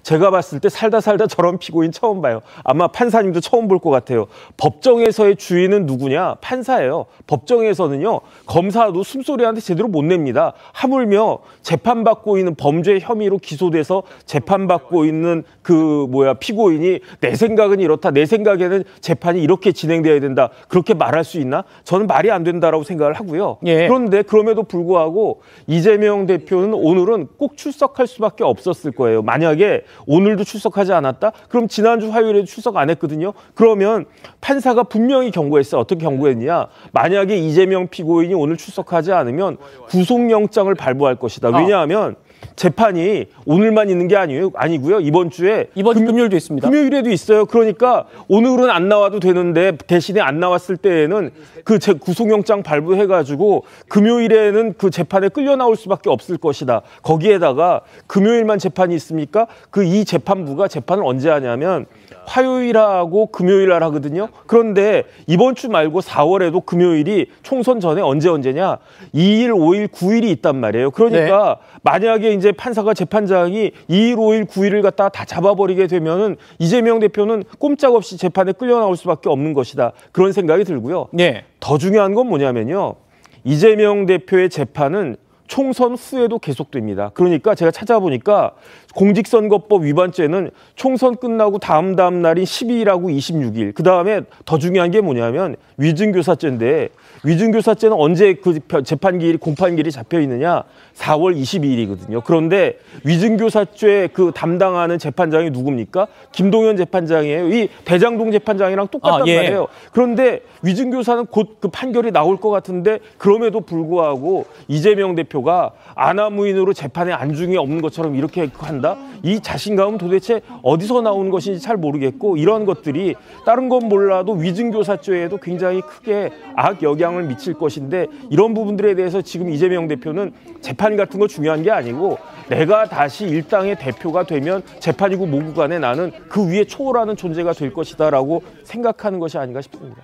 제가 봤을 때 살다 저런 피고인 처음 봐요. 아마 판사님도 처음 볼 것 같아요. 법정에서의 주인은 누구냐? 판사예요. 법정에서는요, 검사도 숨소리한테 제대로 못 냅니다. 하물며 재판받고 있는 범죄 혐의로 기소돼서 재판받고 있는 피고인이 내 생각은 이렇다. 내 생각에는 재판이 이렇게 진행돼야 된다. 그렇게 말할 수 있나? 저는 말이 안 된다라고 생각을 하고요. 예. 그런데 그럼에도 불구하고 이재명 대표는 오늘은 꼭 출석할 수밖에 없었을 거예요. 만약에 오늘도 출석하지 않았다? 그럼 지난주 화요일에도 출석 안 했거든요. 그러면 판사가 분명히 경고했어요. 어떻게 경고했냐? 만약에 이재명 피고인이 오늘 출석하지 않으면 구속영장을 발부할 것이다. 왜냐하면 재판이 오늘만 있는 게 아니고요. 이번 주에 금요일도 있습니다. 금요일에도 있어요. 그러니까 오늘은 안 나와도 되는데 대신에 안 나왔을 때에는 그 구속영장 발부해가지고 금요일에는 그 재판에 끌려 나올 수밖에 없을 것이다. 거기에다가 금요일만 재판이 있습니까? 이 재판부가 재판을 언제 하냐면 화요일하고 금요일날 하거든요. 그런데 이번 주 말고 4월에도 금요일이 총선 전에 언제냐? 2일, 5일, 9일이 있단 말이에요. 그러니까 만약에 이제 판사가 재판장이 2일, 5일, 9일을 갖다가 다 잡아버리게 되면은 이재명 대표는 꼼짝없이 재판에 끌려 나올 수밖에 없는 것이다. 그런 생각이 들고요. 더 중요한 건 뭐냐면요. 이재명 대표의 재판은 총선 후에도 계속됩니다. 그러니까 제가 찾아보니까 공직선거법 위반죄는 총선 끝나고 다음 날인 12일하고 26일. 그다음에 더 중요한 게 뭐냐면 위증교사죄인데 위증교사죄는 언제 그 재판기일이 공판기일이 잡혀 있느냐? 4월 22일이거든요. 그런데 위증교사죄 담당하는 재판장이 누굽니까? 김동연 재판장이에요. 이 대장동 재판장이랑 똑같단 말이에요. 그런데 위증교사는 곧 그 판결이 나올 것 같은데 그럼에도 불구하고 이재명 대표가 아나무인으로 재판에 안중이 없는 것처럼 이렇게 한다? 이 자신감은 도대체 어디서 나오는 것인지 잘 모르겠고 이런 것들이 다른 건 몰라도 위증교사죄에도 굉장히 크게 악영향을 미칠 것인데 이런 부분들에 대해서 지금 이재명 대표는 재판 같은 거 중요한 게 아니고 내가 다시 일당의 대표가 되면 재판이고 뭐고 간에 나는 그 위에 초월하는 존재가 될 것이다라고 생각하는 것이 아닌가 싶습니다.